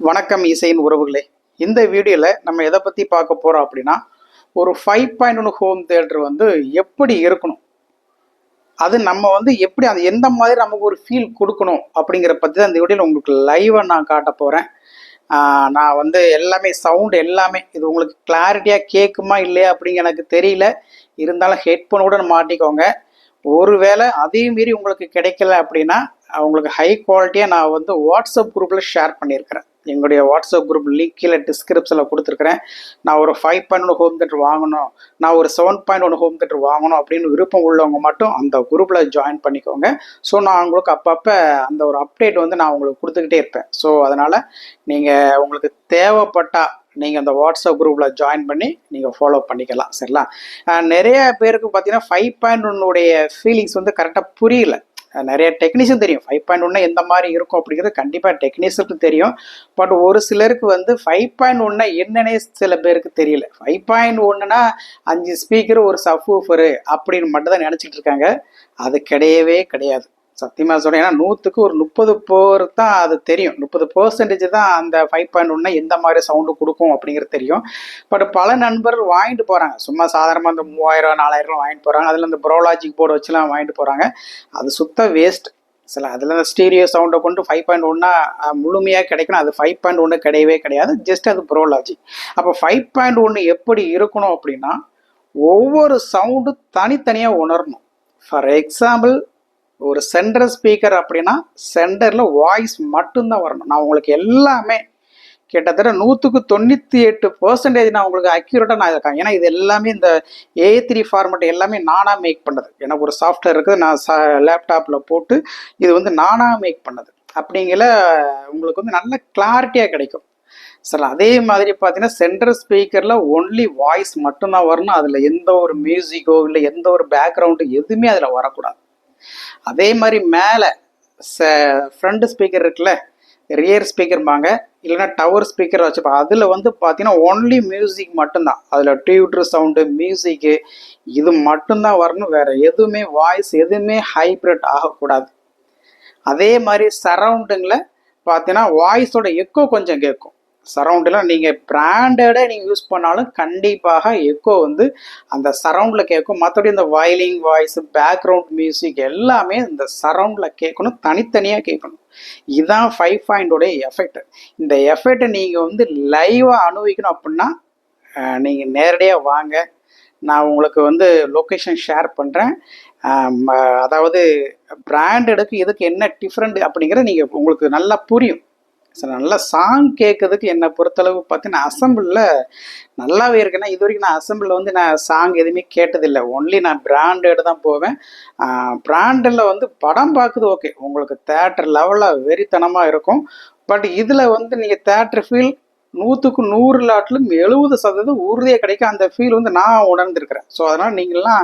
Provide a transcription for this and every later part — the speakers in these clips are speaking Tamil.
வணக்கம் இசையின் உறவுகளே. இந்த வீடியோவில் நம்ம எதை பற்றி பார்க்க போகிறோம் அப்படின்னா, ஒரு 5.1 ஹோம் தியேட்டர் வந்து எப்படி இருக்கணும், அது நம்ம வந்து எப்படி அது எந்த மாதிரி நமக்கு ஒரு ஃபீல் கொடுக்கணும் அப்படிங்கிற பற்றி தான் இந்த வீடியோவில் உங்களுக்கு லைவாக நான் காட்ட போகிறேன். நான் வந்து எல்லாமே சவுண்டு எல்லாமே இது உங்களுக்கு கிளாரிட்டியாக கேட்குமா இல்லையா அப்படிங்க எனக்கு தெரியல. இருந்தாலும் ஹெட்ஃபோனோட மாட்டிக்கோங்க. ஒருவேளை அதே மீறி உங்களுக்கு கிடைக்கல அப்படின்னா உங்களுக்கு ஹை குவாலிட்டியாக நான் வந்து வாட்ஸ்அப் குரூப்பில் ஷேர் பண்ணியிருக்கிறேன். எங்களுடைய வாட்ஸ்அப் குரூப் லிங்க் கீழே டிஸ்கிரிப்ஷனில் கொடுத்துருக்குறேன். நான் ஒரு 5.1 ஹோம் தியேட்டர் வாங்கணும், நான் ஒரு 7.1 ஹோம் தியேட்டர் வாங்கணும் அப்படின்னு விருப்பம் உள்ளவங்க மட்டும் அந்த குரூப்பில் ஜாயின் பண்ணிக்கோங்க. ஸோ நான் உங்களுக்கு அப்பப்போ அந்த ஒரு அப்டேட் வந்து நான் உங்களுக்கு கொடுத்துக்கிட்டே இருப்பேன். ஸோ அதனால் நீங்கள் உங்களுக்கு தேவைப்பட்டால் நீங்கள் அந்த வாட்ஸ்அப் குரூப்பில் ஜாயின் பண்ணி நீங்கள் ஃபாலோ பண்ணிக்கலாம். சரிங்களா? நிறைய பேருக்கு பார்த்தீங்கன்னா 5.1 ஃபீலிங்ஸ் வந்து கரெக்டாக புரியல. நிறைய டெக்னீஷியன் தெரியும் 5.1 எந்த மாதிரி இருக்கும் அப்படிங்கிறது கண்டிப்பாக டெக்னீஷியனுக்கு தெரியும். பட் ஒரு சிலருக்கு வந்து 5.1 என்னன்னே சில பேருக்கு தெரியல. 5.1னா 5 ஸ்பீக்கர் ஒரு சப்வூஃபரு அப்படின்னு மட்டும் தான் நினச்சிட்டு இருக்காங்க. அது கிடையவே கிடையாது. சத்தியமாக சொல்கிறேன். ஏன்னா 100க்கு ஒரு 30 பேர் தான் அது தெரியும். 30% தான் அந்த 5.1 எந்த மாதிரி சவுண்டு கொடுக்கும் அப்படிங்கிறது தெரியும். பட் பல நண்பர்கள் வாங்கிட்டு போகிறாங்க. சும்மா சாதாரணமாக அந்த 3000 4000 வாங்கிட்டு போகிறாங்க. அதில் இந்த ப்ரோலாஜிக் போர்டு வச்சுலாம் வாங்கிட்டு போகிறாங்க. அது சுத்த வேஸ்ட். சில அதில் இந்த ஸ்டீரியோ சவுண்டை கொண்டு 5.1 முழுமையாக கிடைக்கணும். அது 5.1 கிடையவே கிடையாது. ஜஸ்ட் அது ப்ரோலாஜிக். அப்போ 5.1 எப்படி இருக்கணும் அப்படின்னா, ஒவ்வொரு சவுண்டு தனித்தனியாக உணரணும். ஃபார் எக்ஸாம்பிள், ஒரு சென்டர் ஸ்பீக்கர் அப்படின்னா சென்டரில் வாய்ஸ் மட்டும்தான் வரணும். நான் உங்களுக்கு எல்லாமே கிட்டத்தட்ட 100க்கு 98% நான் உங்களுக்கு அக்யூரேட்டாக நான் இருக்கேன். ஏன்னா இது எல்லாமே இந்த A3 ஃபார்மெட் எல்லாமே நானாக மேக் பண்ணது. எனக்கு ஒரு சாஃப்ட்வேர் இருக்குது, நான் லேப்டாப்பில் போட்டு இது வந்து நானாக மேக் பண்ணது. அப்படிங்கிற உங்களுக்கு வந்து நல்ல கிளாரிட்டியாக கிடைக்கும். சார் அதே மாதிரி பார்த்தீங்கன்னா சென்ட்ரல் ஸ்பீக்கரில் ஒன்லி வாய்ஸ் மட்டும்தான் வரணும். அதில் எந்த ஒரு மியூசிக்கோ இல்லை எந்த ஒரு பேக்ரவுண்டு எதுவுமே அதில் வரக்கூடாது. அதே மாதிரி மேலே ஃப்ரண்ட் ஸ்பீக்கர் இருக்குல்ல, ரியர் ஸ்பீக்கர்பாங்க, இல்லைன்னா டவர் ஸ்பீக்கர் வச்சுப்பாங்க. அதில் வந்து பார்த்தீங்கன்னா ஒன்லி மியூசிக் மட்டும்தான். அதில் டியூட்ரு சவுண்டு மியூசிக்கு இது மட்டும்தான் வரணும். வேறு எதுவுமே வாய்ஸ் எதுவுமே ஹைப்ரிட் ஆகக்கூடாது. அதே மாதிரி சரௌண்டிங்கில் பார்த்தீங்கன்னா வாய்ஸோட எக்கோ கொஞ்சம் கேட்கும். சரௌண்டில் நீங்கள் பிராண்டடே நீங்கள் யூஸ் பண்ணாலும் கண்டிப்பாக எக்கோ வந்து அந்த சரௌண்டில் கேட்கும். மற்றபடி இந்த வயலின் வாய்ஸ் பேக்ரவுண்ட் மியூசிக் எல்லாமே இந்த சரௌண்டில் கேட்கணும், தனித்தனியாக கேட்கணும். இதுதான் 5.1 எஃபெக்ட். இந்த எஃபெக்டை நீங்கள் வந்து லைவாக அனுபவிக்கணும் அப்படின்னா நீங்கள் நேரடியாக வாங்க. நான் உங்களுக்கு வந்து லொக்கேஷன் ஷேர் பண்ணுறேன். அதாவது பிராண்டடுக்கு இதுக்கு என்ன டிஃப்ரெண்ட் அப்படிங்கிறத நீங்கள் உங்களுக்கு நல்லா புரியும். சார் நல்லா சாங் கேட்கறதுக்கு என்னை பொறுத்தளவு பார்த்தீங்கன்னா அசம்பிளில் நல்லாவே இருக்குன்னா, இது வரைக்கும் நான் அசம்பிளில் வந்து நான் சாங் எதுவுமே கேட்டதில்லை. ஒன்லி நான் பிராண்டட் தான் போவேன். பிராண்டில் வந்து படம் பார்க்குது ஓகே, உங்களுக்கு தேட்டர் லெவலில் வெறித்தனமாக இருக்கும். பட் இதில் வந்து நீங்கள் தேட்டர் ஃபீல் 100க்கு 100 லாட்டிலும் 70% உறுதியாக கிடைக்கும். அந்த ஃபீல் வந்து நான் உணர்ந்துருக்கிறேன். ஸோ அதனால் நீங்கள்லாம்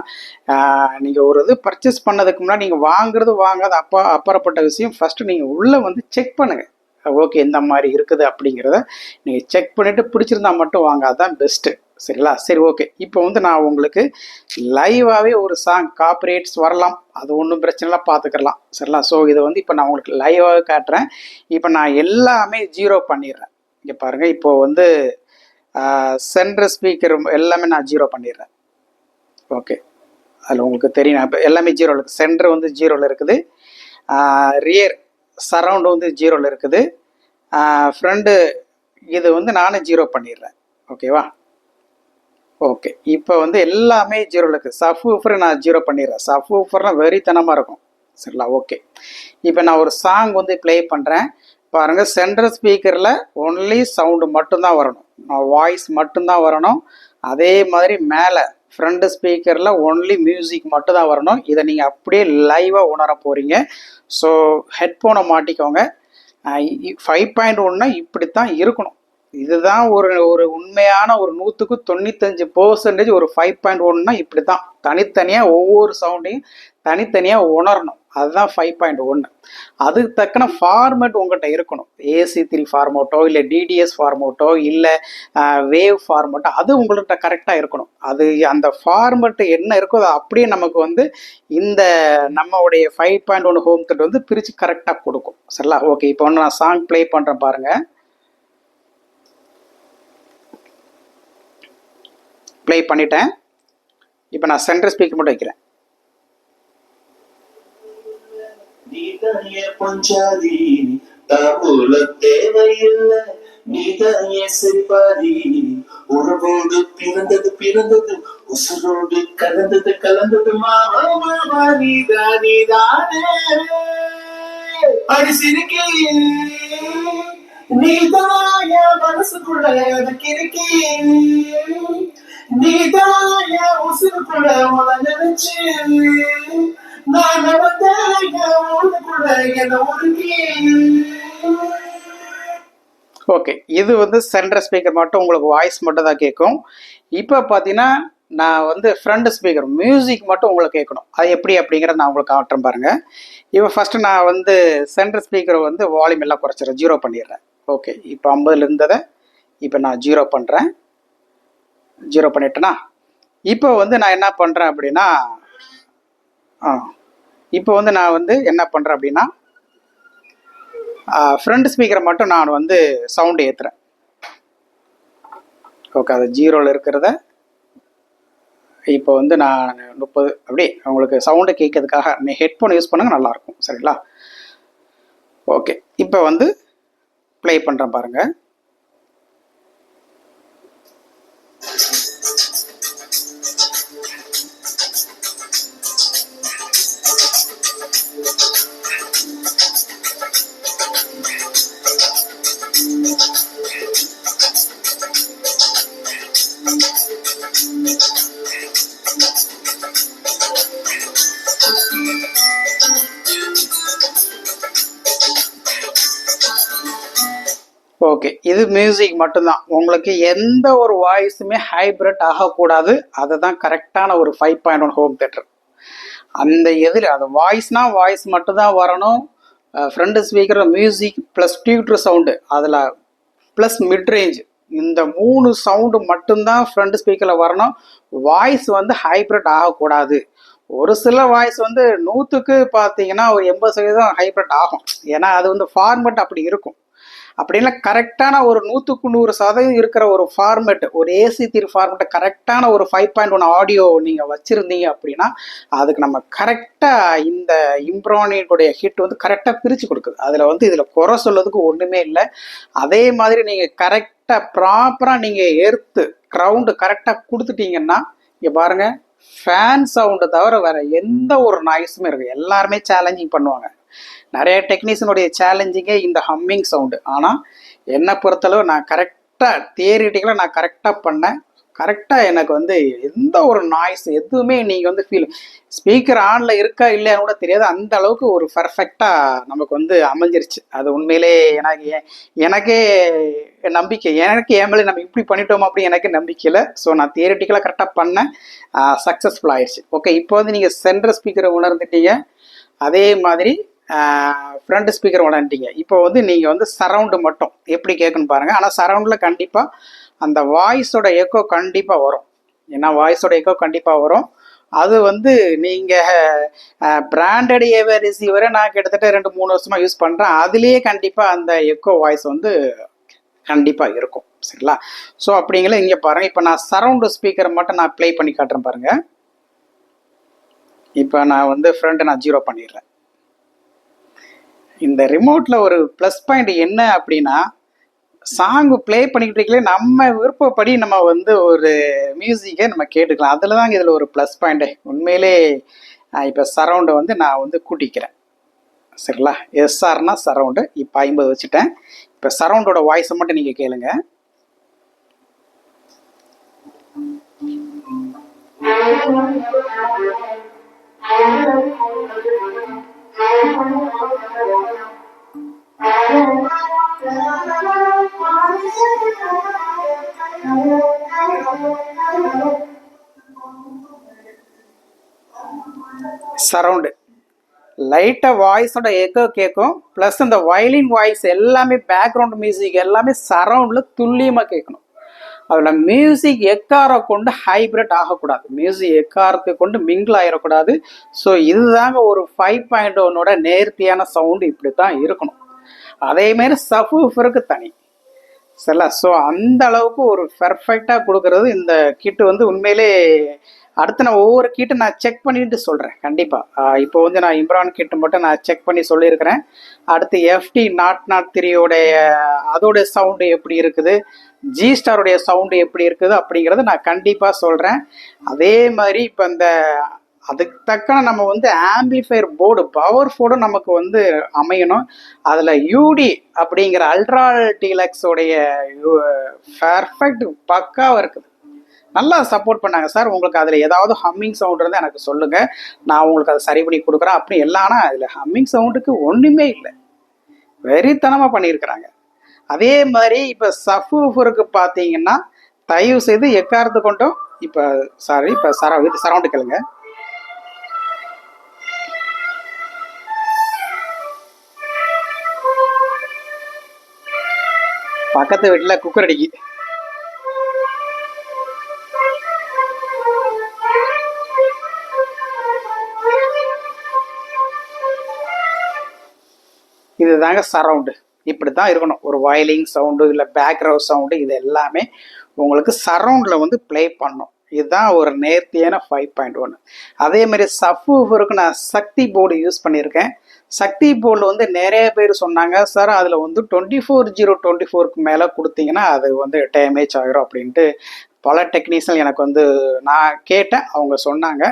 நீங்கள் ஒரு இது பர்ச்சேஸ் பண்ணதுக்கு முன்னாடி நீங்கள் வாங்குறது வாங்காத அப்புறப்பட்ட விஷயம். ஃபஸ்ட்டு நீங்கள் உள்ளே வந்து செக் பண்ணுங்கள். ஓகே இந்த மாதிரி இருக்குது அப்படிங்கிறத நீங்கள் செக் பண்ணிவிட்டு பிடிச்சிருந்தா மட்டும் வாங்க, அதுதான் பெஸ்ட்டு. சரிங்களா? சரி ஓகே. இப்போ வந்து நான் உங்களுக்கு லைவாகவே ஒரு சாங் காப்பிரைட்ஸ் வரலாம், அது ஒன்றும் பிரச்சனை இல்லை, பார்த்துக்கலாம். சரிங்களா? ஸோ இதை வந்து இப்போ நான் உங்களுக்கு லைவாகவே காட்டுறேன். இப்போ நான் எல்லாமே ஜீரோ பண்ணிடுறேன். இங்கே பாருங்கள், இப்போது வந்து சென்ட்ரல் ஸ்பீக்கர் எல்லாமே நான் ஜீரோ பண்ணிடுறேன். ஓகே, அதில் உங்களுக்கு தெரியும் இப்போ எல்லாமே ஜீரோவில் இருக்குது. சென்டர் வந்து ஜீரோவில் இருக்குது, ரியர் சரவுண்டு வந்து ஜீரோவில் இருக்குது, ஃப்ரண்ட்டு இது வந்து நானும் ஜீரோ பண்ணிடுறேன். ஓகேவா? ஓகே, இப்போ வந்து எல்லாமே ஜீரோவில் இருக்குது. சப்வூஃபரை நான் ஜீரோ பண்ணிடுறேன். சப்வூஃபர்னால் வெறித்தனமாக இருக்கும். சரிங்களா? ஓகே, இப்போ நான் ஒரு சாங் வந்து ப்ளே பண்ணுறேன். பாருங்கள், சென்ட்ரல் ஸ்பீக்கரில் ஒன்லி சவுண்டு மட்டும்தான் வரணும், வாய்ஸ் மட்டும்தான் வரணும். அதே மாதிரி மேலே ஃப்ரண்ட் ஸ்பீக்கரில் ஒன்லி மியூசிக் மட்டும் தான் வரணும். இதை நீங்கள் அப்படியே லைவாக உணர போகிறீங்க. ஸோ ஹெட்ஃபோனை மாட்டிக்கோங்க. 5.1 இப்படி தான் இருக்கணும். இதுதான் ஒரு ஒரு உண்மையான ஒரு 100க்கு 95% ஒரு 5.1 இப்படி தான். தனித்தனியாக ஒவ்வொரு சவுண்டையும் தனித்தனியாக உணரணும். அதுதான் 5.1. அதுக்கு தக்கன ஃபார்மேட் உங்கள்கிட்ட இருக்கணும். AC3 ஃபார்மேட்டோ இல்லை DDS ஃபார்மேட்டோ இல்லை வேவ் ஃபார்மேட்டோ அது உங்கள்கிட்ட கரெக்டாக இருக்கணும். அது அந்த ஃபார்மேட்டு என்ன இருக்கோ அதை அப்படியே நமக்கு வந்து இந்த நம்மளுடைய 5.1 ஹோம் தியேட்டர் வந்து பிரித்து கரெக்டாக கொடுக்கும். சரிங்களா? ஓகே, இப்போ ஒன்று நான் சாங் ப்ளே பண்ணுறேன் பாருங்கள். ப்ளே பண்ணிட்டேன். இப்போ நான் சென்டர் ஸ்பீக்கர் மட்டும் வைக்கிறேன். உறவோடு பிறந்தது பிறந்தது உசுரோடு கலந்தது கலந்தது மாமா மாமா நீதானே அடிசிருக்கே நீதாய மனசுக்குள்ள கிருக்கே நீதாய உசுருக்குள்ள உன நினைச்சு நான் நடந்த ஊருக்குள்ள என்ன உருக்கே. ஓகே, இது வந்து சென்டர் ஸ்பீக்கர் மட்டும் உங்களுக்கு வாய்ஸ் மட்டும் தான் கேட்கும். இப்போ பார்த்தீங்கன்னா நான் வந்து ஃப்ரண்ட் ஸ்பீக்கர் மியூசிக் மட்டும் உங்களுக்கு கேட்கணும். அது எப்படி அப்படிங்கிறத நான் உங்களுக்கு காட்டுறேன் பாருங்கள். இப்போ ஃபஸ்ட்டு நான் வந்து சென்டர் ஸ்பீக்கரை வந்து வால்யூம் எல்லாம் குறைச்சிடுறேன், 0 பண்ணிடுறேன். ஓகே, இப்போ 50 இருந்ததை இப்போ நான் 0 பண்ணுறேன். 0 பண்ணிட்டேன்னா இப்போ வந்து நான் என்ன பண்ணுறேன் அப்படின்னா இப்போ வந்து நான் வந்து என்ன பண்ணுறேன் அப்படின்னா ஃப்ரண்ட் ஸ்பீக்கரை மட்டும் நான் வந்து சவுண்டு ஏற்றுறேன். ஓகே, அது 0ல் இருக்கிறத இப்போ வந்து நான் 30 அப்படியே உங்களுக்கு சவுண்டு கேட்கறதுக்காக நீ ஹெட்ஃபோன் யூஸ் பண்ணுங்க, நல்லாயிருக்கும். சரிங்களா? ஓகே, இப்போ வந்து ப்ளே பண்ணுறேன் பாருங்கள். ஓகே, இது மியூசிக் மட்டும்தான். உங்களுக்கு எந்த ஒரு வாய்ஸுமே ஹைப்ரிட் ஆகக்கூடாது. அதுதான் கரெக்டான ஒரு 5.1 ஹோம் தேட்டர். அந்த எதில் அது வாய்ஸ்னால் வாய்ஸ் மட்டும்தான் வரணும். Front speaker music plus tutor sound, அதில் ப்ளஸ் மிட் ரேஞ்ச், இந்த 3 சவுண்டு மட்டும்தான் ஃப்ரண்ட் ஸ்பீக்கரில் வரணும். வாய்ஸ் வந்து ஹைப்ரிட் ஆகக்கூடாது. ஒரு சில வாய்ஸ் வந்து 100க்கு பார்த்தீங்கன்னா ஒரு 80% ஹைப்ரிட் ஆகும். ஏன்னா அது வந்து ஃபார்மெட் அப்படி இருக்கும். அப்படின்னா கரெக்டான ஒரு 100க்கு 100% இருக்கிற ஒரு ஃபார்மெட், ஒரு AC3 ஃபார்மெட்டை கரெக்டான ஒரு 5.1 ஆடியோ நீங்கள் வச்சுருந்தீங்க அப்படின்னா அதுக்கு நம்ம கரெக்டாக இந்த இம்ப்ரானிக்குடைய ஹிட் வந்து கரெக்டாக பிரித்து கொடுக்குது. அதில் வந்து இதில் குறை சொல்லதுக்கு ஒன்றுமே இல்லை. அதே மாதிரி நீங்கள் கரெக்டாக ப்ராப்பராக நீங்கள் எர்த்து க்ரவுண்டு கரெக்டாக கொடுத்துட்டீங்கன்னா இங்கே பாருங்கள், ஃபேன் சவுண்டு தவிர வேறு எந்த ஒரு நாய்ஸுமே இருக்குது. எல்லாருமே சேலஞ்சிங் பண்ணுவாங்க. நிறைய டெக்னீஷியனுடைய சேலஞ்சிங்கே இந்த ஹம்மிங் சவுண்டு. ஆனால் என்னை பொறுத்தளவு நான் கரெக்டாக தியரிட்டிக்கலாக நான் கரெக்டாக பண்ணேன். கரெக்டாக எனக்கு வந்து எந்த ஒரு நாய்ஸ் எதுவுமே நீங்கள் வந்து ஃபீல் ஸ்பீக்கர் ஆனில் இருக்கா இல்லையான்னு கூட தெரியாது. அந்த அளவுக்கு ஒரு பர்ஃபெக்டாக நமக்கு வந்து அமைஞ்சிருச்சு. அது உண்மையிலே எனக்கே நம்பிக்கை, எனக்கு ஏமலே நம்ம இப்படி பண்ணிட்டோம் அப்படி எனக்கு நம்பிக்கையில். ஸோ நான் தியரிட்டிக்கலாக கரெக்டாக பண்ணேன், சக்ஸஸ்ஃபுல் ஆயிடுச்சு. ஓகே, இப்போ வந்து நீங்கள் சென்டர் ஸ்பீக்கரை உணர்ந்துட்டீங்க, அதே மாதிரி ஃப்ரண்ட் ஸ்பீக்கர் உணர்ந்துட்டீங்க. இப்போ வந்து நீங்கள் வந்து சரவுண்டு மட்டும் எப்படி கேட்கணும்னு பாருங்கள். ஆனால் சரவுண்டில் கண்டிப்பாக அந்த வாய்ஸோட எக்கோ கண்டிப்பாக வரும். ஏன்னா வாய்ஸோட எக்கோ கண்டிப்பாக வரும். அது வந்து நீங்கள் பிராண்டட் ஏவர் ரிசீவரை நான் கிட்டத்தட்ட 2-3 வருஷமாக யூஸ் பண்ணுறேன். அதுலேயே கண்டிப்பாக அந்த எக்கோ வாய்ஸ் வந்து கண்டிப்பாக இருக்கும். சரிங்களா? ஸோ அப்படிங்களா இங்கே பாருங்கள். இப்போ நான் சரவுண்டு ஸ்பீக்கரை மட்டும் நான் ப்ளே பண்ணி காட்டுறேன் பாருங்கள். இப்போ நான் வந்து ஃப்ரண்ட்டை நான் 0 பண்ணிடுறேன். இந்த ரிமோட்டில் ஒரு ப்ளஸ் பாயிண்ட் என்ன அப்படின்னா, சாங்கு ப்ளே பண்ணிக்கிட்டு இருக்கலே நம்ம விருப்பப்படி நம்ம வந்து ஒரு மியூசிக்கை நம்ம கேட்டுக்கலாம். அதில் தாங்க இதில் ஒரு ப்ளஸ் பாயிண்ட்டு. உண்மையிலே இப்போ சரவுண்டை வந்து நான் வந்து கூட்டிக்கிறேன். சரிங்களா? எஸ்ஆர்னா சரவுண்டு. இப்போ 50 வச்சுட்டேன். இப்போ சரவுண்டோட வாய்ஸை மட்டும் நீங்கள் கேளுங்க. சரவுண்டு லைட்டாக வாய்ஸோட எக்கோ கேட்கும். ப்ளஸ் இந்த வயலின் வாய்ஸ் எல்லாமே பேக்ரவுண்ட் மியூசிக் எல்லாமே சரவுண்டில் துல்லியமாக கேட்கணும். அதில் மியூசிக் எக்காரை கொண்டு ஹைப்ரிட் ஆகக்கூடாது, மியூசிக் எக்காரத்தை கொண்டு மிங்கிள் ஆகிடக்கூடாது. ஸோ இதுதாங்க ஒரு 5.1 நேர்த்தியான சவுண்டு. இப்படி தான் இருக்கணும். அதேமாரி சப்வூஃபருக்கு தனி, சரிங்களா? ஸோ அந்த அளவுக்கு ஒரு பெர்ஃபெக்டாக கொடுக்கறது இந்த கிட்டு வந்து உண்மையிலே. அடுத்து நான் ஒவ்வொரு கிட்டு நான் செக் பண்ணிட்டு சொல்கிறேன் கண்டிப்பாக. இப்போ வந்து நான் இம்ரான் கிட்டு மட்டும் நான் செக் பண்ணி சொல்லியிருக்கிறேன். அடுத்து FT நாட் 3யோடைய அதோடைய சவுண்டு எப்படி இருக்குது, G ஸ்டாருடைய சவுண்டு எப்படி இருக்குது அப்படிங்கிறத நான் கண்டிப்பாக சொல்கிறேன். அதே மாதிரி இப்போ இந்த அதுக்கு தக்கன நம்ம வந்து ஆம்பிளிஃபையர் போர்டு பவர் போர்டும் நமக்கு வந்து அமையணும். அதில் UD அப்படிங்கிற அல்ட்ரா டீலக்ஸோடைய பெர்ஃபெக்ட் பக்காவாக இருக்குது. நல்லா சப்போர்ட் பண்ணாங்க சார். உங்களுக்கு அதில் ஏதாவது ஹம்மிங் சவுண்ட் இருந்தால் எனக்கு சொல்லுங்கள், நான் உங்களுக்கு அதை சரி பண்ணி கொடுக்குறேன் அப்படி எல்லாம்னா அதில் ஹம்மிங் சவுண்டுக்கு ஒன்றுமே இல்லை, வெறித்தனமாக பண்ணியிருக்கிறாங்க. அதே மாதிரி இப்போ சப்வூஃபருக்கு பார்த்தீங்கன்னா தயவு செய்து எக்காரத்து கொண்டும் இப்போ இப்போ சரவுண்டு கேளுங்க. பக்கத்து வீட்டில் குக்கர் அடிக்கி. இதுதாங்க சரவுண்டு. இப்படி தான் இருக்கணும். ஒரு வயலிங் சவுண்டு இல்லை பேக்ரவுண்ட் சவுண்டு இது எல்லாமே உங்களுக்கு சரவுண்டில் வந்து ப்ளே பண்ணும். இதுதான் ஒரு நேர்த்தியான 5.1. அதே மாதிரி சப்வூஃபருக்கு நான் சக்தி போர்டு யூஸ் பண்ணியிருக்கேன். சக்தி போர்டில் வந்து நிறைய பேர் சொன்னாங்க சார் அதில் வந்து 24/024க்கு மேலே கொடுத்தீங்கன்னா அது வந்து டேமேஜ் ஆகிரும் அப்படின்ட்டு பல டெக்னீஷியன் எனக்கு வந்து நான் கேட்டேன், அவங்க சொன்னாங்க.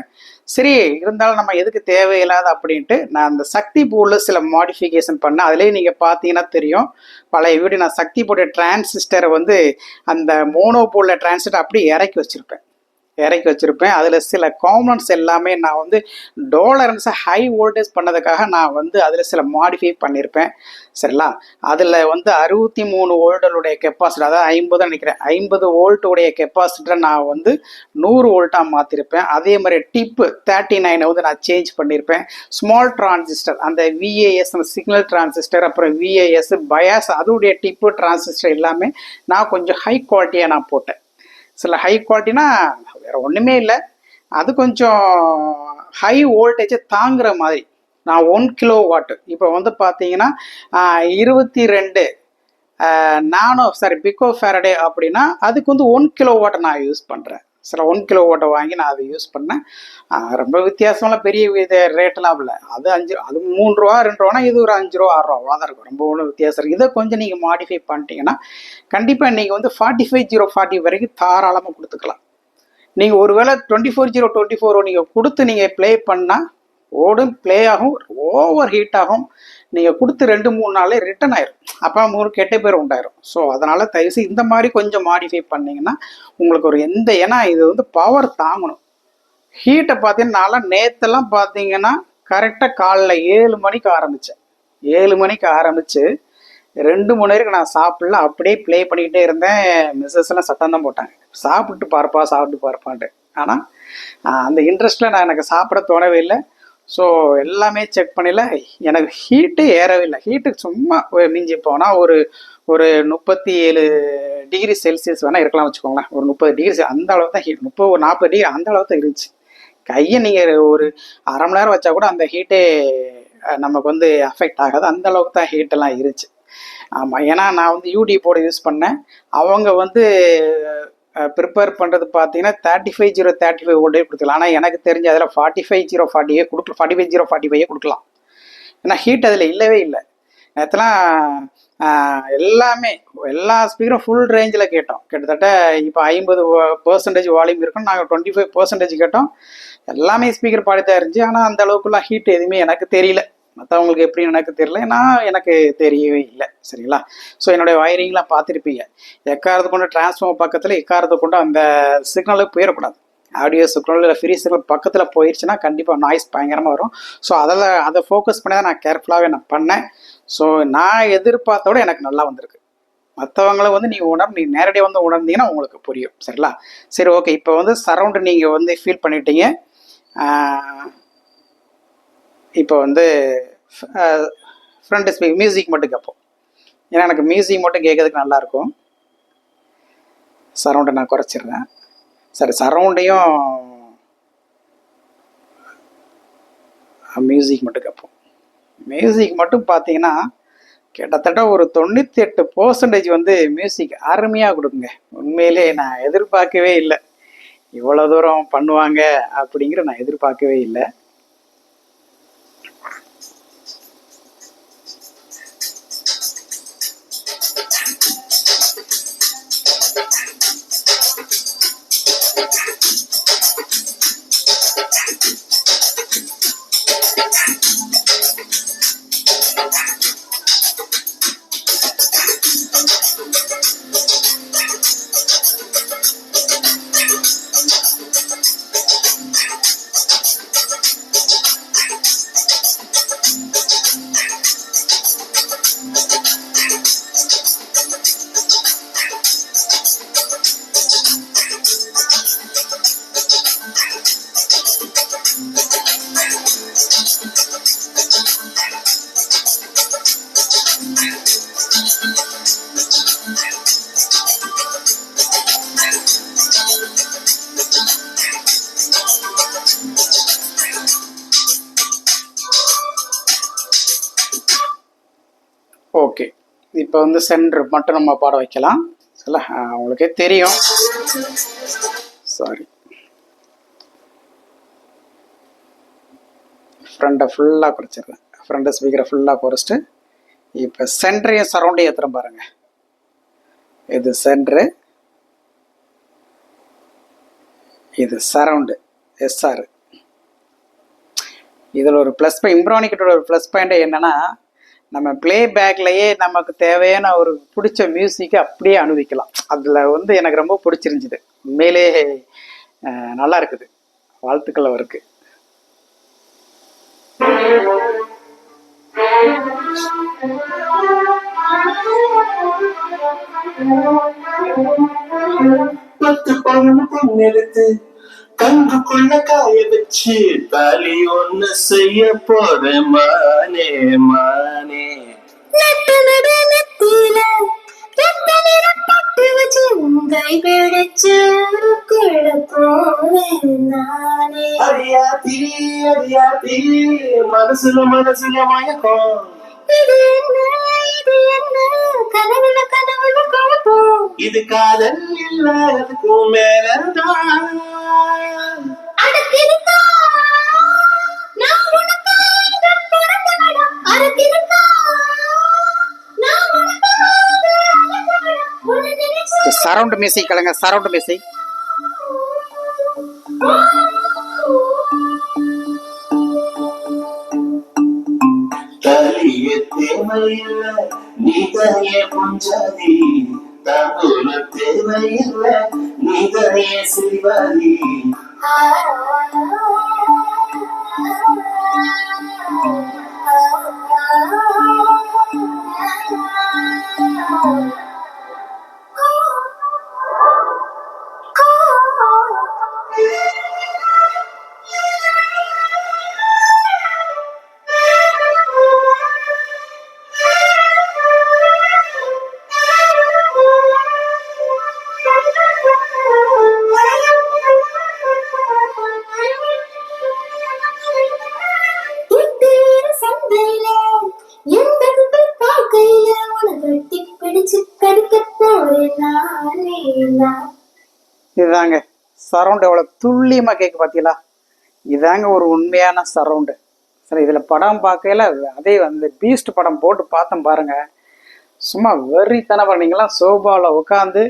சரி இருந்தாலும் நம்ம எதுக்கு தேவையில்லாத அப்படின்ட்டு நான் அந்த சக்தி போர்டில் சில மாடிஃபிகேஷன் பண்ணேன். அதுலேயே நீங்கள் பார்த்தீங்கன்னா தெரியும், பழைய வீடியோ நான் சக்தி போர்டு டிரான்சிஸ்டரை வந்து அந்த மோனோ போர்டில் டிரான்சிஸ்டர் அப்படியே இறக்கி வச்சுருப்பேன். அதில் சில காம்பனன்ட்ஸ் எல்லாமே நான் வந்து டோலரன்ஸை ஹை வோல்டேஜ் பண்ணதுக்காக நான் வந்து அதில் சில மாடிஃபை பண்ணியிருப்பேன். சரிங்களா? அதில் வந்து 63 வோல்ட்டுடைய கெப்பாசிட்டர், அதாவது 50 நினைக்கிறேன், 50 வோல்ட்டுடைய கெப்பாசிட்டரை நான் வந்து 100 வோல்ட்டாக மாற்றிருப்பேன். அதே மாதிரி டிப்பு 39 வந்து நான் சேஞ்ச் பண்ணியிருப்பேன். ஸ்மால் டிரான்சிஸ்டர் அந்த VAS சிக்னல் டிரான்சிஸ்டர், அப்புறம் VAS பயாஸ் அதோடைய டிப்பு டிரான்சிஸ்டர் எல்லாமே நான் கொஞ்சம் ஹை குவாலிட்டியாக நான் போட்டேன். சில ஹை குவாலிட்டினா வேறு ஒன்றுமே இல்லை, அது கொஞ்சம் ஹை வோல்டேஜை தாங்குற மாதிரி நான் 1 கிலோவாட்டு இப்போ வந்து பார்த்தீங்கன்னா 22 பிகோ ஃபேரடே அப்படின்னா அதுக்கு வந்து 1 கிலோவாட்டை நான் யூஸ் பண்ணுறேன். சில 1 கிலோவாட்டை வாங்கி நான் அதை யூஸ் பண்ணேன். ரொம்ப வித்தியாசமெல்லாம் பெரிய ரேட்டெல்லாம் இல்லை. அது 5 அது 3 ரூபா 2 ரூபானா இது ஒரு 5 ரூபா 6 ரூபா அவ்வளோதான் இருக்கும். ரொம்ப ஒன்றும் வித்தியாசம் இருக்குது. இதை கொஞ்சம் நீங்கள் மாடிஃபை பண்ணிட்டீங்கன்னா கண்டிப்பாக நீங்கள் வந்து 45/040 வரைக்கும் தாராளமாக கொடுத்துக்கலாம். நீங்கள் ஒருவேளை 24/024 நீங்கள் கொடுத்து நீங்கள் ப்ளே பண்ணால் ஓடும், ப்ளே ஆகும், ஓவர் ஹீட் ஆகும். நீங்கள் கொடுத்து 2-3 நாளே ரிட்டன் ஆயிரும். அப்போ உங்களுக்கு கெட்ட பேர் உண்டாயிரும். ஸோ அதனால் தயவுசெய்து இந்த மாதிரி கொஞ்சம் மாடிஃபை பண்ணிங்கன்னா உங்களுக்கு ஒரு ஏன்னா இது வந்து பவர் தாங்கணும். ஹீட்டை பார்த்தீங்கன்னா நான்லாம் நேற்றெல்லாம் பார்த்தீங்கன்னா கரெக்டாக காலைல 7 மணிக்கு ஆரம்பித்தேன். 7 மணிக்கு ஆரம்பித்து 2 மணி நேரம் நான் சாப்பிடல, அப்படியே ப்ளே பண்ணிக்கிட்டே இருந்தேன். மிஸ்ஸஸ் எல்லாம் சத்தம் தான் போட்டாங்க, சாப்பிட்டு பார்ப்பான்ட்டு. ஆனால் அந்த இன்ட்ரெஸ்ட்டில் எனக்கு சாப்பிட தோணவே இல்லை. ஸோ எல்லாமே செக் பண்ணல, எனக்கு ஹீட்டு ஏறவே இல்லை. ஹீட்டுக்கு சும்மா மிஞ்சி போனால் ஒரு 37 டிகிரி செல்சியஸ் வேணால் இருக்கலாம் வச்சுக்கோங்களேன். ஒரு 30 டிகிரி அந்த அளவு தான் ஹீட், 40 டிகிரி அந்த அளவு தான் இருந்துச்சு. கையை நீங்கள் ஒரு அரை மணி நேரம் வச்சா கூட அந்த ஹீட்டே நமக்கு வந்து அஃபெக்ட் ஆகாது, அந்த அளவுக்கு தான் ஹீட்டெல்லாம் இருந்துச்சு. ஆமாம், ஏன்னா நான் வந்து UD போர்டு யூஸ் பண்ணேன். அவங்க வந்து ப்ரிப்பேர் பண்ணுறது பார்த்தீங்கன்னா 35/035 வோல்டேஜ் கொடுக்கலாம். ஆனால் எனக்கு தெரிஞ்ச அதில் 45/040 கொடுக்கலாம், 45/045 கொடுக்கலாம். ஏன்னா ஹீட் அதில் இல்லவே இல்லை. நேற்றுலாம் எல்லா ஸ்பீக்கரும் ஃபுல் ரேஞ்சில் கேட்டோம். கிட்டத்தட்ட இப்போ 50% வால்யூம் இருக்கும், நாங்கள் 25% கேட்டோம். எல்லாமே ஸ்பீக்கர் பாடித்தான் இருந்துச்சு. ஆனால் அந்த அளவுக்குலாம் ஹீட் எதுவுமே எனக்கு தெரியல. மற்றவங்களுக்கு எப்படின்னு எனக்கு தெரியல, எனக்கு தெரியவே இல்லை. சரிங்களா? ஸோ என்னுடைய வயரிங்லாம் பார்த்துருப்பீங்க. எக்காரத்தை கொண்டு டிரான்ஸ்ஃபார்மர் பக்கத்தில் எக்காரத்தை கொண்டு அந்த சிக்னலுக்கு போயிடக்கூடாது. ஆடியோ சிக்னல் இல்லை ஃப்ரீ சிக்னல் பக்கத்தில் போயிடுச்சுன்னா கண்டிப்பாக நாய்ஸ் பயங்கரமாக வரும். ஸோ அதை ஃபோக்கஸ் பண்ணி தான் நான் கேர்ஃபுல்லாகவே நான் பண்ணேன். ஸோ நான் எதிர்பார்த்தோட எனக்கு நல்லா வந்திருக்கு. மற்றவங்களை வந்து நீ நேரடியாக வந்து உணர்ந்தீங்கன்னா உங்களுக்கு புரியும். சரிங்களா? சரி, ஓகே. இப்போ வந்து சரவுண்டு நீங்கள் வந்து ஃபீல் பண்ணிட்டீங்க. இப்போ வந்து ஃப்ரண்ட் ஸ்பீக்கர் மியூசிக் மட்டும் கேட்போம். ஏன்னா எனக்கு மியூசிக் மட்டும் கேட்கறதுக்கு நல்லாயிருக்கும். சரவுண்டை நான் குறைச்சிடுறேன். சரி, சரவுண்டையும் மியூசிக் மட்டும் கேட்போம். மியூசிக் மட்டும் பார்த்தீங்கன்னா கிட்டத்தட்ட ஒரு 98% வந்து மியூசிக் அருமையாக கொடுக்குங்க. உண்மையிலே நான் எதிர்பார்க்கவே இல்லை இவ்வளோ தூரம் பண்ணுவாங்க அப்படிங்கிற நான் எதிர்பார்க்கவே இல்லை. ஓகே, இப்போ வந்து சென்டர் மட்டும் நம்ம பாட வைக்கலாம். இல்லை, உங்களுக்கே தெரியும். சாரி, ஃப்ரண்ட்டை ஃபுல்லாக குறைச்சிடுறேன். ஃப்ரண்ட்டு ஸ்பீக்கரை ஃபுல்லாக குறைச்சிட்டு இப்போ சென்டரையும் சரௌண்டையும் ஏற்றுறேன் பாருங்கள். இது சென்ட்ரு, இது சரௌண்டு எஸ்ஆர். இதில் ஒரு ப்ளஸ் பாயிண்ட், இம்ப்ரானிக்கிட்டோட ஒரு ப்ளஸ் பாயிண்ட் என்னென்னா, நம்ம ப்ளே பேக்லேயே நமக்கு தேவையான ஒரு பிடிச்ச மியூசிக்கை அப்படியே அனுபவிக்கலாம். அதில் வந்து எனக்கு ரொம்ப பிடிச்சிருந்துது. உண்மையிலே நல்லா இருக்குது. வாழ்த்துக்கள் அவருக்கு. கங்குக்குள்ள காய வச்சு தாலி ஒண்ணு செய்ய போறேன் மானே மானே. மனசுல மனசுல மயக்கம். இது காதல் இல்ல, அதுக்கும் மேலதான். சரௌண்ட் மியூசிக் கலங்க, சரௌண்ட் மியூசிக். தலிய தேவையில்லை, நீதைய புஞ்சாதி. தாம்பூல தேவையில்லை, நீதைய சிவாதி. இதுதாங்க சரௌண்ட், எவ்வளோ துல்லியமாக கேட்க பார்த்தீங்களா? இதாங்க ஒரு உண்மையான சரௌண்டு. சரி, இதில் படம் பார்க்கல, அதே வந்து பீஸ்ட் படம் போட்டு பார்த்தோம் பாருங்க. சும்மா வெறித்தனமாக நீங்களாம் சோபாவில் உட்காந்து,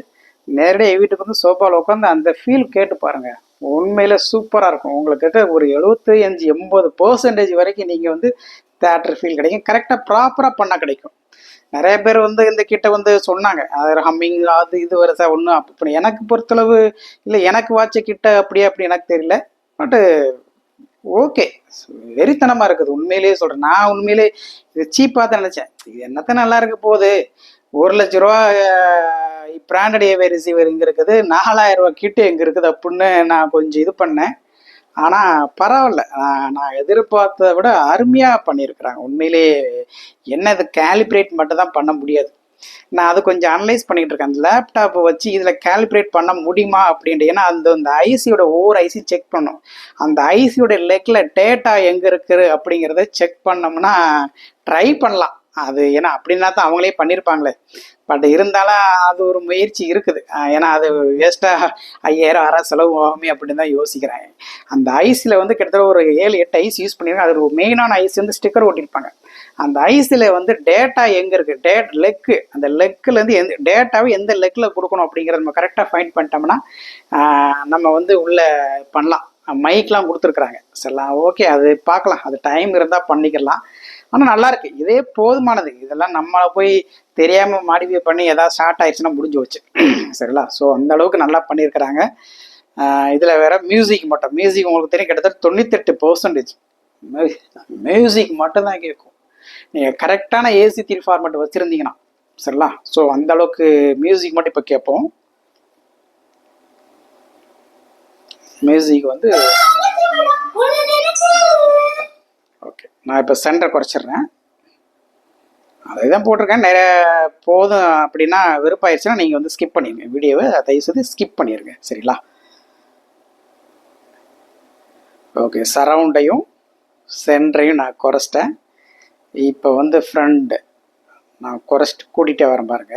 நேரடியாக வீட்டுக்கு வந்து சோபாவில் உட்காந்து அந்த ஃபீல் கேட்டு பாருங்க. உண்மையில சூப்பராக இருக்கும். உங்களுக்கு ஒரு 75-80% வரைக்கும் நீங்கள் வந்து தேட்டர் ஃபீல் கிடைக்கும். கரெக்டாக ப்ராப்பராக பண்ணால் கிடைக்கும். நிறைய பேர் வந்து இந்த கிட்ட வந்து சொன்னாங்க, அது ஹம்மிங் அது இது வருஷா ஒன்றும் அப்படி. எனக்கு பொறுத்தளவு இல்லை, எனக்கு வாட்ச கிட்ட அப்படியே அப்படி எனக்கு தெரியல. பட்டு ஓகே, வெறித்தனமாக இருக்குது. உண்மையிலேயே சொல்கிறேன், நான் உண்மையிலே இது சீப்பாக தான் நினச்சேன். இது என்னத்த நல்லா இருக்க போகுது, 1,00,000 ரூபா பிராண்டட் ஏவே ரிசீவர் இங்கே இருக்குது, 4,000 ரூபா கிட்ட எங்கே இருக்குது அப்படின்னு நான் கொஞ்சம் இது பண்ணேன். ஆனால் பரவாயில்ல, நான் எதிர்பார்த்ததை விட அருமையாக பண்ணியிருக்கிறாங்க. உண்மையிலே என்ன இது கேலிப்ரேட் மட்டும் தான் பண்ண முடியாது. நான் அது கொஞ்சம் அனலைஸ் பண்ணிகிட்டு இருக்கேன். அந்த லேப்டாப்பை வச்சு இதில் கேலிப்ரேட் பண்ண முடியுமா அப்படின்ட்டு. ஏன்னா அந்த ஐசியோட ஒவ்வொரு ஐசி செக் பண்ணும். அந்த ஐசியோட லெக்கில் டேட்டா எங்கே இருக்குது அப்படிங்கிறத செக் பண்ணோம்னா ட்ரை பண்ணலாம். அது ஏன்னா அப்படின்னா தான் அவங்களே பண்ணியிருப்பாங்களே. பட் இருந்தாலும் அது ஒரு முயற்சி இருக்குது. ஏன்னா அது வேஸ்ட்டாக 5000 6000 செலவு ஆகுமே அப்படின்னு தான் யோசிக்கிறேன். அந்த ஐஸில் வந்து கிட்டத்தட்ட ஒரு 7 8 ஐஸ் யூஸ் பண்ணியிருக்காங்க. அது ஒரு மெயினான ஐஸ் வந்து ஸ்டிக்கர் ஒட்டியிருப்பாங்க. அந்த ஐஸில் வந்து டேட்டா எங்கே இருக்குது, லெக்கு, அந்த லெக்குலேருந்து எந்த டேட்டாவை எந்த லெக்கில் கொடுக்கணும் அப்படிங்கிறத நம்ம கரெக்டாக ஃபைண்ட் பண்ணிட்டோம்னா நம்ம வந்து உள்ளே பண்ணலாம். மைக்லாம் கொடுத்துருக்குறாங்க. சரிலாம், ஓகே, அது பார்க்கலாம், அது டைம் இருந்தால் பண்ணிக்கலாம். ஆனால் நல்லாயிருக்கு, இதே போதுமானது. இதெல்லாம் நம்மளை போய் தெரியாமல் மாடிஃபை பண்ணி ஏதாவது ஸ்டார்ட் ஆயிடுச்சுன்னா முடிஞ்சு வச்சு. சரிங்களா, ஸோ அந்த அளவுக்கு நல்லா பண்ணியிருக்கிறாங்க. இதில் வேற மியூசிக் உங்களுக்கு தெரியும், கிட்டத்தட்ட 98% மியூசிக் மட்டும்தான் கேட்கும். நீங்கள் கரெக்டான AC3 ஃபார்மேட் வச்சுருந்தீங்கன்னா. சரிங்களா, ஸோ அந்த அளவுக்கு மியூசிக் மட்டும் இப்போ கேட்போம். மியூசிக் வந்து ஓகே, நான் இப்போ சென்டர் குறைச்சிட்றேன். அதை தான் போட்டிருக்கேன். நிறைய போதும் அப்படின்னா வெறுப்பாயிடுச்சுன்னா நீங்கள் வந்து ஸ்கிப் பண்ணிடுங்க வீடியோவை, தயவுசெய்து ஸ்கிப் பண்ணிடுங்க. சரிங்களா, ஓகே, சரவுண்டையும் சென்டரையும் நான் குறைச்சிட்டேன். இப்போ வந்து ஃப்ரண்ட் நான் குறைச்சிட்டு கூட்டிகிட்டே வரேன் பாருங்க.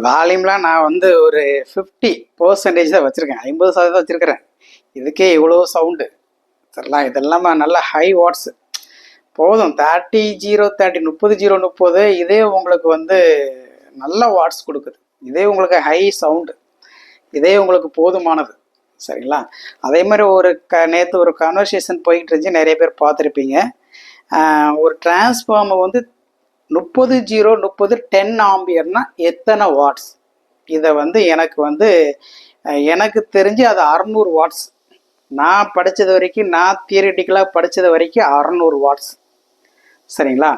வால்யூம்லாம் நான் வந்து ஒரு 50% தான் வச்சுருக்கேன், 50% வச்சுருக்கிறேன். இதுக்கே இவ்வளோ சவுண்டு. சரிலாம், இதெல்லாம் நல்ல ஹை வாட்ஸு போதும். 30 30 இதே உங்களுக்கு வந்து நல்ல வாட்ஸ் கொடுக்குது. இதே உங்களுக்கு ஹை சவுண்டு, இதே உங்களுக்கு போதுமானது. சரிங்களா, அதே மாதிரி ஒரு நேற்று ஒரு கன்வர்சேஷன் போயிட்டு இருந்துச்சு, நிறைய பேர் பார்த்துருப்பீங்க. ஒரு டிரான்ஸ்ஃபார்மர் வந்து 30 10 ஆம்பியர்னா எத்தனை வாட்ஸ்? இதை வந்து எனக்கு தெரிஞ்சு அது 600 வாட்ஸ். நான் படித்தது வரைக்கும், நான் தியரிட்டிக்கலாக படித்தது வரைக்கும் 600 வாட்ஸ். சரிங்களா,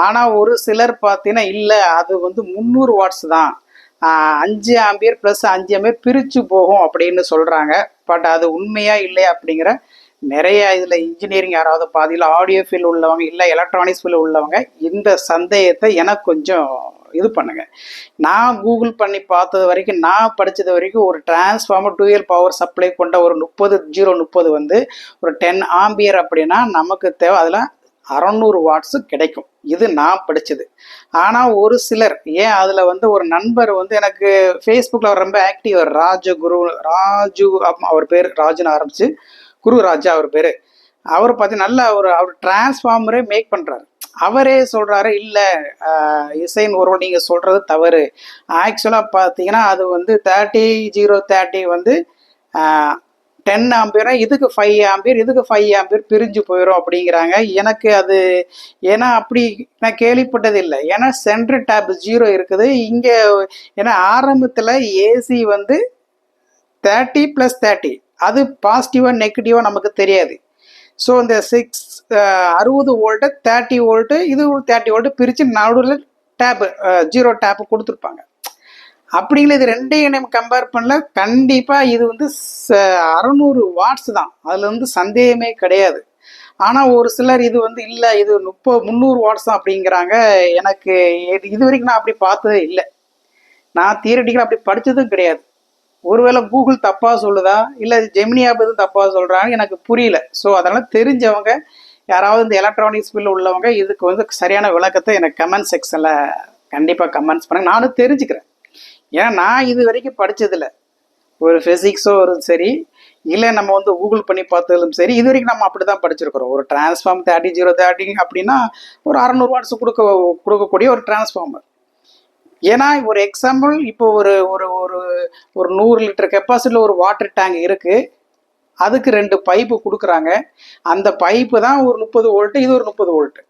ஆனால் ஒரு சிலர் பார்த்தீங்கன்னா இல்லை, அது வந்து 300 வாட்ஸ் தான், 5 ஆம்பியர் ப்ளஸ் 5 ஆம்பியர் பிரித்து போகும் அப்படின்னு சொல்கிறாங்க. பட் அது உண்மையா இல்லையா அப்படிங்கிற நிறைய இதில் இன்ஜினியரிங் யாராவது பாதியில் ஆடியோ ஃபீல்டு உள்ளவங்க, இல்லை எலக்ட்ரானிக்ஸ் ஃபீல்டு உள்ளவங்க இந்த சந்தேகத்தை எனக்கு கொஞ்சம் இது பண்ணுங்க. நான் கூகுள் பண்ணி பார்த்தது வரைக்கும், நான் படித்தது வரைக்கும், ஒரு டிரான்ஸ்ஃபார்மர் டூயல் பவர் சப்ளை கொண்ட ஒரு 30 வந்து ஒரு 10 ஆம்பியர் அப்படின்னா நமக்கு தேவை அதில் 600 வாட்ஸு கிடைக்கும். இது நான் படித்தது. ஆனால் ஒரு சிலர் ஏன் அதில் வந்து ஒரு நண்பர் வந்து எனக்கு ஃபேஸ்புக்கில் ரொம்ப ஆக்டிவ், ராஜு அவர் பேர், ராஜுன்னு ஆரம்பிச்சு குரு ராஜா அவர் பேர். அவர் பார்த்தீங்கன்னா நல்லா அவர் டிரான்ஸ்ஃபார்மரே மேக் பண்ணுறாரு. அவரே சொல்கிறாரு இல்லை இசைன் ஒருவன் நீங்கள் சொல்கிறது தவறு, ஆக்சுவலாக பார்த்தீங்கன்னா அது வந்து 30 வந்து 10 ஆம்பியர், இதுக்கு 5 ஆம்பியர், இதுக்கு 5 ஆம்பியர் பிரிஞ்சு போயிடும் அப்படிங்கிறாங்க. எனக்கு அது ஏன்னா அப்படி நான் கேள்விப்பட்டது இல்லை. ஏன்னா சென்ட்ரல் டேப் 0 இருக்குது இங்கே. ஏன்னா ஆரம்பத்தில் ஏசி வந்து 30 + 30 அது பாசிட்டிவாக நெகட்டிவாக நமக்கு தெரியாது. ஸோ இந்த 60 வோல்ட்டு 30 வோல்ட்டு இது ஒரு 30 வோல்ட்டு பிரித்து நடுவில் டேப்பு 0 டேப்பு கொடுத்துருப்பாங்க. அப்படிங்களா இது ரெண்டையும் நம்ம கம்பேர் பண்ணல. கண்டிப்பாக இது வந்து 600 வாட்ஸ் தான், அதில் வந்து சந்தேகமே கிடையாது. ஆனால் ஒரு சிலர் இது வந்து இல்லை இது 300 வாட்ஸ் தான் அப்படிங்கிறாங்க. எனக்கு இது வரைக்கும் நான் அப்படி பார்த்ததே இல்லை. நான் தியரட்டிக்கலாக அப்படி படித்ததும் கிடையாது. ஒருவேளை கூகுள் தப்பாக சொல்லுதா இல்லை ஜெமினி ஆப் எதுவும் தப்பாக சொல்கிறாங்க எனக்கு புரியல. ஸோ அதனால் தெரிஞ்சவங்க யாராவது இந்த எலக்ட்ரானிக்ஸ் ஃபீல்டில் உள்ளவங்க இதுக்கு வந்து சரியான விளக்கத்தை எனக்கு கமெண்ட் செக்ஷனில் கண்டிப்பாக கமெண்ட்ஸ் பண்ணுங்க, நானும் தெரிஞ்சுக்கிறேன். ஏன்னா நான் இது வரைக்கும் படித்ததில்லை. ஒரு ஃபிசிக்ஸோ ஒரு சரி இல்லை நம்ம வந்து கூகுள் பண்ணி பார்த்ததும் சரி, இது வரைக்கும் நம்ம அப்படி தான் படிச்சிருக்கிறோம். ஒரு டிரான்ஸ்ஃபார்ம் 30 அப்படின்னா ஒரு 600 வாட்ஸ் கொடுக்கக்கூடிய ஒரு டிரான்ஸ்ஃபார்மர். ஏன்னா ஒரு எக்ஸாம்பிள் இப்போ ஒரு ஒரு ஒரு ஒரு 100 லிட்டர் கெப்பாசிட்டியில் ஒரு வாட்டர் டேங்க் இருக்குது, அதுக்கு 2 பைப்பு கொடுக்குறாங்க. அந்த பைப்பு தான் ஒரு 30 வோல்ட்டு, இது ஒரு 30 வோல்ட்டு.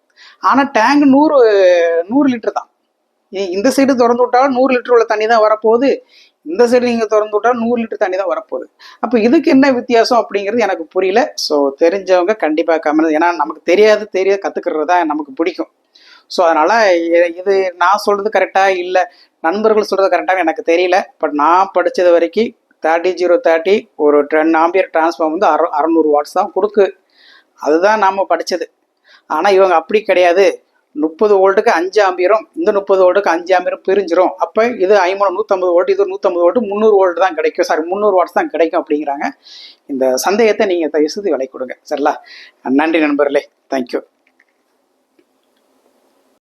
ஆனால் டேங்க் 100 லிட்டர் தான். இந்த சைடு திறந்து விட்டாலும் 100 லிட்டர் உள்ள தண்ணி தான் வரப்போகுது, இந்த சைடு நீங்கள் திறந்து விட்டாலும் 100 லிட்டர் தண்ணி தான் வரப்போகுது. அப்போ இதுக்கு என்ன வித்தியாசம் அப்படிங்கிறது எனக்கு புரியல. ஸோ தெரிஞ்சவங்க கண்டிப்பாக கமெண்ட், ஏன்னா நமக்கு தெரியாது கற்றுக்கிறது தான் நமக்கு பிடிக்கும். ஸோ அதனால் இது நான் சொல்கிறது கரெக்டாக இல்லை நண்பர்கள் சொல்கிறது கரெக்டாக எனக்கு தெரியல. பட் நான் படித்தது வரைக்கும் 30 ஒரு 10 ஆம்பியர் டிரான்ஸ்ஃபார்ம் வந்து 600 வாட்ஸ் தான் கொடுக்கு. அதுதான் நாம் படித்தது. ஆனால் இவங்க அப்படி கிடையாது, 30 வோல்ட்டுக்கு 5 ஆம்பியரும் இந்த 30 வோல்ட்டுக்கு 5 ஆம்பியரும் பிரிஞ்சிரும். அப்போ இது 150 வோல்ட், இது 150 வோல்ட், 300 வோல்ட் தான் கிடைக்கும், 300 வாட்ஸ் தான் கிடைக்கும் அப்படிங்கிறாங்க. இந்த சந்தேகத்தை நீங்கள் தயவு செய்து விலை கொடுங்க. சரிங்களா? நன்றி நண்பர்களே, தேங்க்யூ.